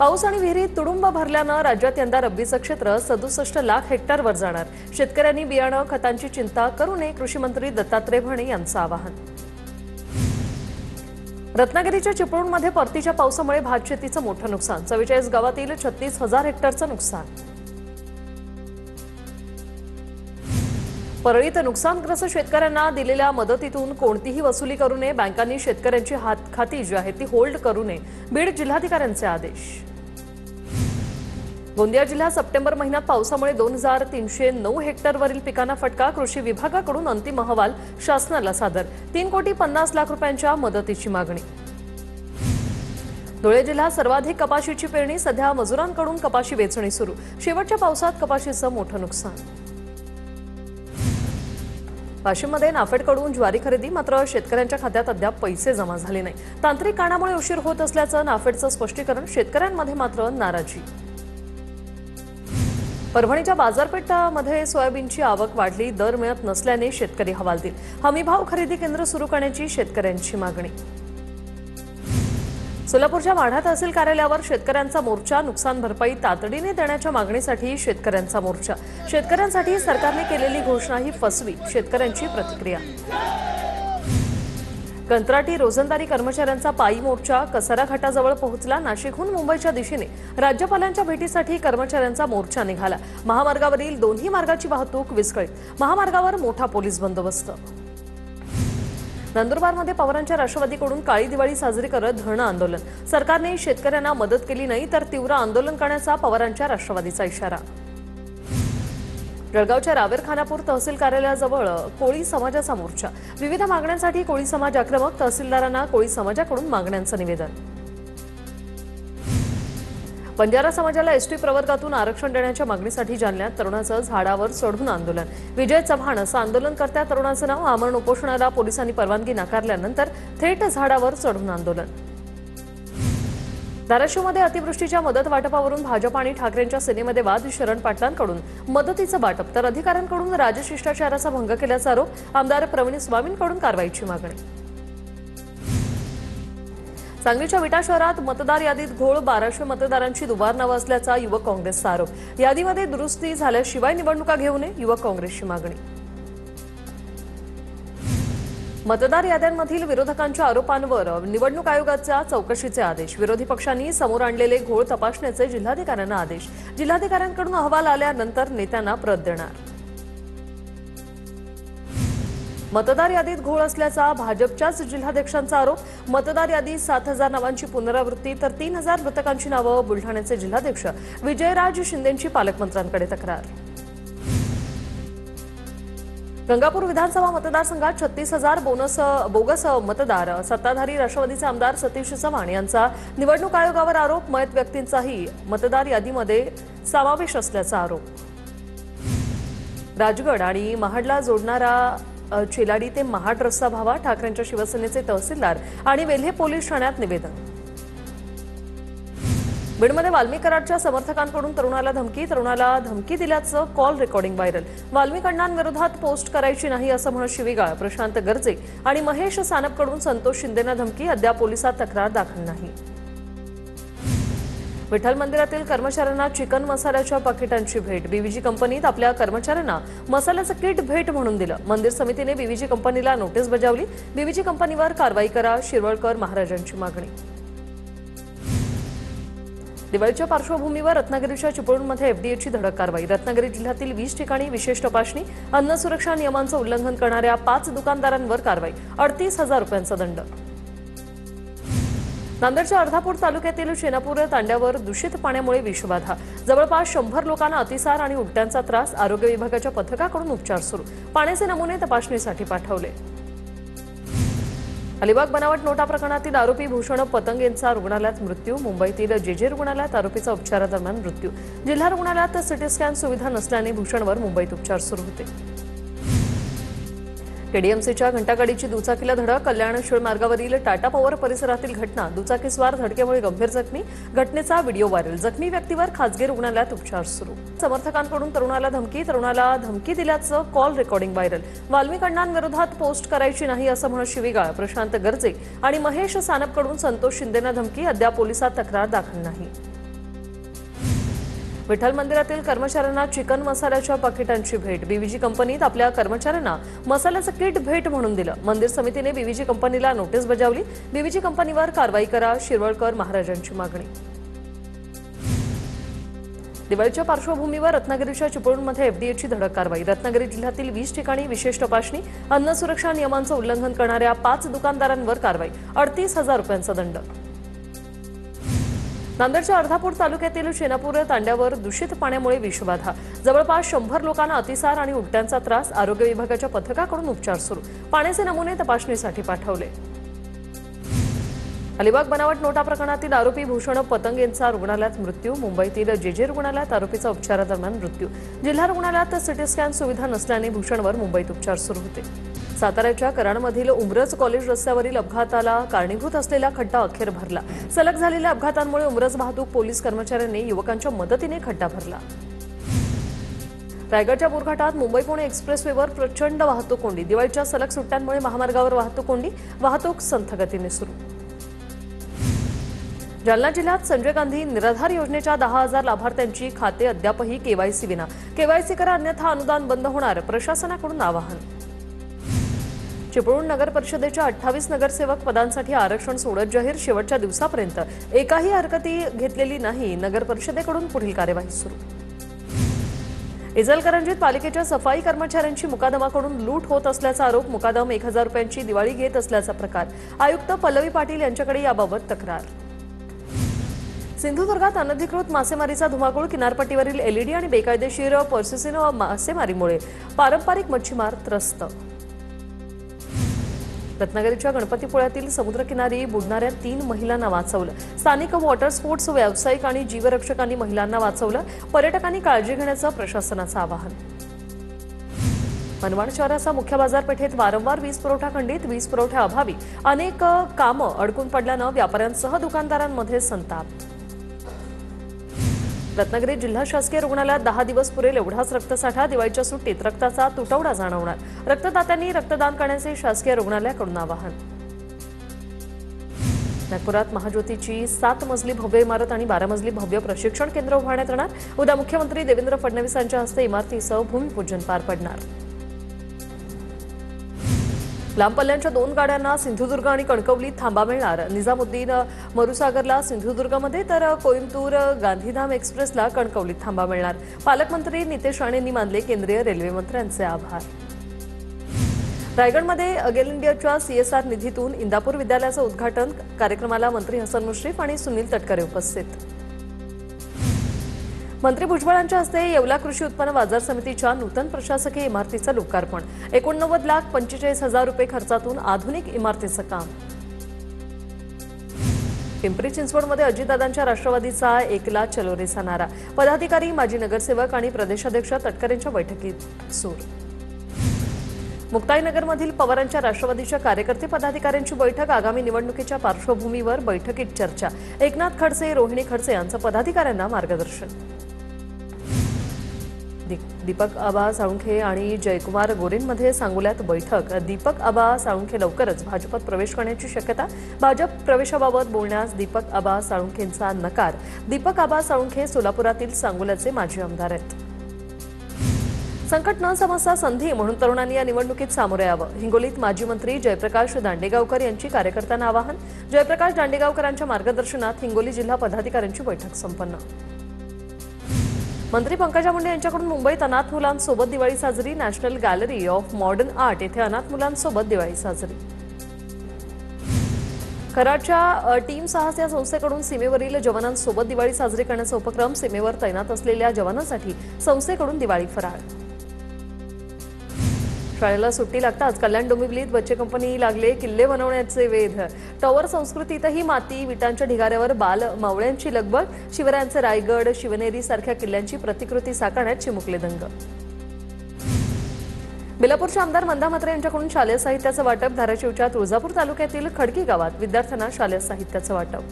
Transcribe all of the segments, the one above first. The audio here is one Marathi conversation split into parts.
पाऊस आणि विहिरीत तुडुंब भरल्यानं राज्यात यंदा रब्बीचं क्षेत्र 67 लाख हेक्टरवर जाणार। शेतकऱ्यांनी बियाणं खतांची चिंता करू नये, कृषी मंत्री दत्तात्रय भरणे यांचं आवाहन। रत्नागिरीच्या चिपळूणमध्ये परतीच्या पावसामुळे भात शेतीचं मोठं नुकसान, 44 गावातील 36,000 हेक्टरचं नुकसान। परळीत नुकसानग्रस्त शेतकऱ्यांना दिलेल्या मदतीतून कोणतीही वसुली करू नये, बँकांनी शेतकऱ्यांची खाती जी आहेत ती होल्ड करू नये, बीड जिल्हाधिकाऱ्यांचे आदेश। गोंदिया जिल्ह्यात सप्टेंबर महिन्यात पावसामुळे 2309 हेक्टरवरील पिकांना फटका, कृषी विभागाकडून अंतिम अहवाल शासनाला सादर, 3,50,00,000 रुपयांच्या मदतीची मागणी। धुळे जिल्ह्यात सर्वाधिक कपाशीची पेरणी, सध्या मजुरांकडून कपाशी वेचणी सुरू, शेवटच्या पावसात कपाशीचं मोठं नुकसान। वाशिममध्ये नाफेडकडून ज्वारी खरेदी, मात्र शेतकऱ्यांच्या खात्यात अद्याप पैसे जमा झाले नाही, तांत्रिक कारणामुळे उशीर होत असल्याचं नाफेडचं स्पष्टीकरण, शेतकऱ्यांमध्ये मात्र नाराजी। परभणीच्या बाजारपेठांमध्ये सोयाबीनची आवक वाढली, दर मिळत नसल्याने शेतकरी हवालदिल, हमीभाव खरेदी केंद्र सुरू करण्याची शेतकऱ्यांची मागणी। सोलापूरच्या माढा तहसील कार्यालयावर शेतकऱ्यांचा मोर्चा, नुकसान भरपाई तातडीने देण्याच्या मागणीसाठी शेतकऱ्यांचा मोर्चा, शेतकऱ्यांसाठी सरकारने केलेली घोषणा ही फसवी, शेतकऱ्यांची प्रतिक्रिया। कंत्राटी रोजंदारी कर्मचाऱ्यांचा पायी मोर्चा कसारा घाटाजवळ पोहोचला, नाशिकहून मुंबईच्या दिशेने राज्यपालांच्या भेटीसाठी कर्मचाऱ्यांचा मोर्चा निघाला, महामार्गावरील दोन्ही मार्गाची वाहतूक विस्कळीत, महामार्गावर मोठा पोलीस बंदोबस्त। नंदुरबारमध्ये पवारांच्या राष्ट्रवादीकडून काळी दिवाळी साजरी करत धरणं आंदोलन, सरकारने शेतकऱ्यांना मदत केली नाही तर तीव्र आंदोलन करण्याचा पवारांच्या राष्ट्रवादीचा इशारा। जळगावच्या रावेर खानापूर तहसील कार्यालयाजवळ कोळी समाजाचा मोर्चा, विविध मागण्यांसाठी कोळी समाज आक्रमक, तहसीलदारांना कोळी समाजाकडून मागण्यांचं निवेदन। बंजारा समाजाला एसटी प्रवर्गातून आरक्षण देण्याच्या मागणीसाठी जालन्यात तरुणाचं झाडावर चढून आंदोलन, विजय चव्हाण असं आंदोलनकर्त्या तरुणाचं नाव, आमरण उपोषणाला पोलिसांनी परवानगी नाकारल्यानंतर थेट झाडावर चढून आंदोलन। धाराशिवमध्ये अतिवृष्टीच्या मदत वाटपावरून भाजप आणि ठाकरेंच्या सेनेमध्ये वाद, शरण पाटलांकडून मदतीचं वाटप तर अधिकाऱ्यांकडून राजशिष्टाचाराचा भंग केल्याचा आरोप, आमदार प्रवीण स्वामींकडून कारवाईची मागणी। सांगलीच्या विटा शहरात मतदार यादीत घोळ, 1200 मतदारांची दुबार नावं असल्याचा युवक काँग्रेसचा आरोप, यादीमध्ये दुरुस्ती झाल्याशिवाय निवडणुका घेऊ नये, युवक काँग्रेसची मागणी। मतदार याद्यांमधील विरोधकांच्या आरोपांवर निवडणूक आयोगाच्या चौकशीचे आदेश, विरोधी पक्षांनी समोर आणलेले घोळ तपासण्याचे जिल्हाधिकाऱ्यांना आदेश, जिल्हाधिकाऱ्यांकडून अहवाल आल्यानंतर नेत्यांना प्रत देणार। मतदार यादीत घोळ असल्याचा भाजपच्याच जिल्हाध्यक्षांचा आरोप, मतदार यादीत 7,000 नावांची पुनरावृत्ती तर 3,000 मृतकांची नावं, बुलढाण्याचे जिल्हाध्यक्ष विजयराज शिंदेंची पालकमंत्र्यांकडे तक्रार। गंगापूर विधानसभा मतदारसंघात 36,000 बोगस मतदार, सत्ताधारी राष्ट्रवादीचे आमदार सतीश चव्हाण यांचा निवडणूक आयोगावर आरोप, मयत व्यक्तींचाही मतदार यादीमध्ये समावेश असल्याचा आरोप। राजगड आणि महाडला जोडणारा चेलाडी ते महाड रस्ता व्हावा, ठाकरेंच्या शिवसेनेचे तहसीलदार आणि वेल्हे पोलीस ठाण्यात निवेदन। बीडमध्ये वाल्मिक कराडच्या समर्थकांकडून तरुणाला धमकी दिल्याचं कॉल रेकॉर्डिंग व्हायरल, वाल्मिक अण्णांविरोधात पोस्ट करायची नाही असं म्हणत शिवीगाळ, प्रशांत गर्जे आणि महेश सानपकडून संतोष शिंदेंना धमकी, अद्याप पोलिसात तक्रार दाखल नाही। विठ्ठल मंदिरातील कर्मचाऱ्यांना चिकन मसाल्याच्या पाकिटांची भेट, बीव्हीजी कंपनीत आपल्या कर्मचाऱ्यांना मसाल्याचं किट भेट म्हणून दिलं, मंदिर समितीने बीव्हीजी कंपनीला नोटीस बजावली, बीव्हीजी कंपनीवर कारवाई करा, शिरवळकर महाराजांची मागणी। दिवाळीच्या पार्श्वभूमीवर रत्नागिरीच्या चिपळूणमध्ये एफडीएची धडक कारवाई, रत्नागिरी जिल्ह्यातील 20 ठिकाणी विशेष तपासणी, अन्न सुरक्षा नियमांचं उल्लंघन करणाऱ्या 5 दुकानदारांवर कारवाई, 38,000 रुपयांचा दंड। नांदेडच्या अर्धापूर तालुक्यातील शेनापूर तांड्यावर दूषित पाण्यामुळे विषबाधा, जवळपास 100 लोकांना अतिसार आणि उलट्यांचा त्रास, आरोग्य विभागाच्या पथकाकडून उपचार सुरू, पाण्याचे नमुने तपासणीसाठी पाठवले। अलिबाग बनावट नोटा प्रकरणातील आरोपी भूषण पतंग यांचा रुग्णालयात मृत्यू, मुंबईतील जेजे रुग्णालयात आरोपीचा उपचारादरम्यान मृत्यू, जिल्हा रुग्णालयात सिटी स्कॅन सुविधा नसल्याने भूषणवर मुंबईत उपचार सुरू होते। केडीएमसीच्या घंटागाडीची दुचाकीला धडक, कल्याण शिळ मार्गावरील टाटा पॉवर परिसरातील घटना, दुचाकीस्वार धडकेमुळे गंभीर जखमी, घटनेचा व्हिडिओ व्हायरल, जखमी व्यक्तीवर खासगी रुग्णालयात उपचार सुरू। समर्थकांकडून तरुणाला धमकी दिल्याचं कॉल रेकॉर्डिंग व्हायरल, वाल्मिक अण्णांविरोधात पोस्ट करायची नाही असं म्हणत शिवीगाळ, प्रशांत गर्जे आणि महेश सानपकडून संतोष शिंदेंना धमकी, अद्याप पोलिसात तक्रार दाखल नाही। विठ्ठल मंदिरातील कर्मचाऱ्यांना चिकन मसाल्याच्या पाकिटांची भेट। बीव्हीजी कंपनीत आपल्या कर्मचाऱ्यांना मसाल्याचं किट भेट म्हणून दिलं। मंदिर समितीने बीव्हीजी कंपनीला नोटीस बजावली। बीव्हीजी कंपनीवर कारवाई करा, शिरवळकर महाराजांची मागणी। दिवाळीच्या पार्श्वभूमीवर रत्नागिरीच्या चिपळूणमध्ये एफडीएची धडक कारवाई। रत्नागिरी जिल्ह्यातील 20 ठिकाणी विशेष तपासणी। अन्न सुरक्षा नियमांचं उल्लंघन करणाऱ्या 5 दुकानदारांवर कारवाई। 38,000 रुपयांचा दंड। नांदेडच्या अर्धापूर तालुक्यातील शेनापूर तांड्यावर दूषित पाण्यामुळे विषबाधा। जवळपास 100 लोकांना अतिसार आणि उलट्यांचा त्रास। आरोग्य विभागाच्या पथकाकडून उपचार सुरू। पाण्याचे नमुने तपासणीसाठी पाठवले। अलिबाग बनावट नोटा प्रकरणातील आरोपी भूषण पतंग यांचा रुग्णालयात मृत्यू। मुंबईतील जेजे रुग्णालयात आरोपीचा उपचारादरम्यान मृत्यू। जिल्हा रुग्णालयात सिटी स्कॅन सुविधा नसल्याने भूषणवर मुंबईत उपचार सुरू होते। साताऱ्याच्या कराडमधील उमरज कॉलेज रस्त्यावरील अपघाताला कारणीभूत असलेला खड्डा अखेर भरला। सलग झालेल्या अपघातांमुळे उमरज वाहतूक पोलीस कर्मचाऱ्यांनी युवकांच्या मदतीने खड्डा भरला। रायगडच्या बोरघाटात मुंबई पुणे एक्सप्रेसवेवर प्रचंड वाहतूक कोंडी। दिवाळीच्या सलग सुट्ट्यांमुळे महामार्गावर वाहतूक कोंडी। वाहतूक संथ गतीने सुरू। जालना जिल्ह्यात संजय गांधी निराधार योजनेच्या 10,000 लाभार्थ्यांची खाते अद्यापही केवायसी विना। केवायसी करा अन्यथा अनुदान बंद होणार, प्रशासनाकडून आवाहन। चिपळूण नगर परिषदेच्या 28 नगरसेवक पदांसाठी आरक्षण सोडत जाहीर। शेवटच्या दिवसापर्यंत एकाही हरकती घेतलेली नाही। नगर परिषदेकडून पुढील कार्यवाही सुरू। इचलकरंजीत पालिकेच्या सफाई कर्मचाऱ्यांची मुकादमाकडून लूट होत असल्याचा आरोप। मुकादम 1,000 रुपयांची दिवाळी घेत असल्याचा प्रकार। आयुक्त पल्लवी पाटील यांच्याकडे याबाबत तक्रार। सिंधुदुर्गात अनधिकृत मासेमारीचा धुमाकूळ। किनारपट्टीवरील एलईडी आणि बेकायदेशीर पर्सिसिन मासेमारीमुळे पारंपरिक मच्छीमार त्रस्त। रत्नागिरीच्या गणपतीपुळ्यातील समुद्रकिनारी बुडणाऱ्या 3 महिलांना वाचवलं। स्थानिक वॉटर स्पोर्ट्स व्यावसायिक आणि जीवरक्षकांनी महिलांना वाचवलं। पर्यटकांनी काळजी घेण्याचं प्रशासनाचं आवाहन। मनमाड शहराचा मुख्य बाजारपेठेत वारंवार वीज पुरवठा खंडित। वीज पुरवठ्याअभावी अनेक कामं अडकून पडल्यानं व्यापाऱ्यांसह दुकानदारांमध्ये संताप। रत्नागिरी जिल्हा शासकीय रुग्णालयात 10 दिवस पुरेल एवढाच रक्तसाठा। दिवाळीच्या सुट्टीत रक्ताचा तुटवडा जाणवणार। रक्तदात्यांनी रक्तदान करण्याचे शासकीय रुग्णालयाकडून आवाहन। नागपुरात महाज्योतीची 7 मजली भव्य इमारत आणि 12 मजली भव्य प्रशिक्षण केंद्र उभारण्यात येणार। उद्या मुख्यमंत्री देवेंद्र फडणवीसांच्या हस्ते इमारतीसह भूमिपूजन पार पडणार। लांब पल्ल्याच्या 2 गाड्यांना सिंधुदुर्ग आणि कणकवलीत थांबा मिळणार। निजामुद्दीन मरुसागरला सिंधुदुर्गमध्ये तर कोइंबतूर गांधीधाम एक्सप्रेसला कणकवलीत थांबा मिळणार। पालकमंत्री नितेश राणेंनी मानले केंद्रीय रेल्वे मंत्र्यांचे आभार। रायगडमध्ये अगेल इंडियाच्या सीएसआर निधीतून इंदापूर विद्यालयाचं उद्घाटन। कार्यक्रमाला मंत्री हसन मुश्रीफ आणि सुनील तटकरे उपस्थित। मंत्री भुजबळांच्या हस्ते येवला कृषी उत्पन्न बाजार समितीच्या नूतन प्रशासकीय इमारतीचं लोकार्पण। 89,45,000 रुपये खर्चातून आधुनिक इमारतीचं काम। पिंपरी चिंचवडमध्ये अजितदादांच्या राष्ट्रवादीचा एकला चलो रेसा नारा। पदाधिकारी, माजी नगरसेवक आणि प्रदेशाध्यक्ष तटकरेंच्या बैठकीत सूर। मुक्ताईनगरमधील पवारांच्या राष्ट्रवादीच्या कार्यकर्ते पदाधिकाऱ्यांची बैठक। आगामी निवडणुकीच्या पार्श्वभूमीवर बैठकीत चर्चा। एकनाथ खडसे, रोहिणी खडसे यांचं पदाधिकाऱ्यांना मार्गदर्शन। दीपक आबा साळुंखे आणि जयकुमार गोरेंमध्ये सांगोल्यात बैठक। दीपक आबा साळुंखे लवकरच भाजपात प्रवेश करण्याची शक्यता। भाजप प्रवेशाबाबत बोलण्यास दीपक आबा साळुंखेंचा नकार। दीपक आबा साळुंखे सोलापुरातील सांगोल्याचे माजी आमदार आहेत। संकट न समजता संधी म्हणून तरुणांनी या निवडणुकीत सामोरे यावं। हिंगोलीत माजी मंत्री जयप्रकाश दांडेगावकर यांची कार्यकर्त्यांना आवाहन। जयप्रकाश दांडेगावकरांच्या मार्गदर्शनात हिंगोली जिल्हा पदाधिकाऱ्यांची बैठक संपन्न। मंत्री पंकजा मुंडे यांच्याकडून मुंबईत अनाथ मुलांसोबत दिवाळी साजरी। National gallery of modern art येथे अनाथ मुलांसोबत दिवाळी साजरी। कराडच्या टीम साहस या संस्थेकडून सीमेवरील जवानांसोबत दिवाळी साजरी करण्याचा उपक्रम। सीमेवर तैनात असलेल्या जवानांसाठी संस्थेकडून दिवाळी फराळ। शाळेला सुट्टी लागताच कल्याण डोंबिवलीत बच्चे कंपनी लागले किल्ले बनवण्याचे वेध। टॉवर संस्कृतीतही माती विटांच्या ढिगाऱ्यावर बाल मावळ्यांची लगबग। शिवरायांचे रायगड, शिवनेरी सारख्या किल्ल्यांची प्रतिकृती साकारण्यात चिमुकले दंग। बेलापूरचे आमदार मंदा म्हात्रे यांच्याकडून शालेय साहित्याचं वाटप। धाराशिवच्या तुळजापूर तालुक्यातील खडकी गावात विद्यार्थ्यांना शालेय साहित्याचं वाटप।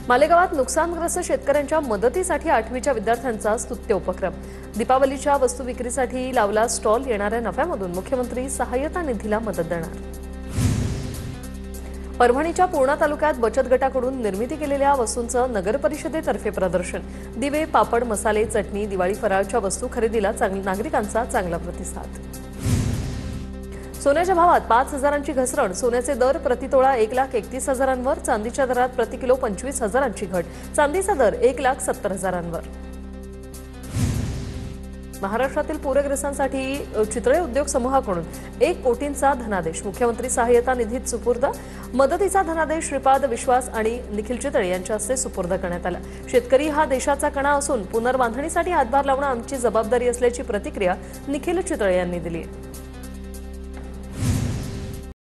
मालेगावात नुकसानग्रस्त शेतकऱ्यांच्या मदतीसाठी 8वीच्या विद्यार्थ्यांचा स्तुत्य उपक्रम। दीपावलीच्या वस्तू विक्रीसाठी लावला स्टॉल। येणाऱ्या नफ्यामधून मुख्यमंत्री सहाय्यता निधीला मदत देणार। परभणीच्या पूर्णा तालुक्यात बचत गटाकडून निर्मिती केलेल्या वस्तूंचं नगर परिषदेतर्फे प्रदर्शन. दिवे, पापड, मसाले, चटणी, दिवाळी फराळच्या वस्तू खरेदीला नागरिकांचा चांगला प्रतिसाद. सोन्याच्या भावात 5,000ची घसरण. सोन्याचे दर प्रतितोळा 1,31,000वर. चांदीच्या दरात प्रति किलो 25,000ची घट. चांदीचा दर 1,70,000वर. महाराष्ट्रातील पूरग्रस्तांसाठी चितळे उद्योग समूहाकडून 1 कोटींचा धनादेश. मुख्यमंत्री सहाय्यता निधीत सुपूर्द. मदतीचा धनादेश श्रीपाद विश्वास आणि निखिल चितळे यांच्या हस्ते सुपूर्द करण्यात आला. शेतकरी हा देशाचा कणा असून पुनर्बांधणीसाठी हातभार लावणं आमची जबाबदारी असल्याची प्रतिक्रिया निखिल चितळे यांनी दिली आहे.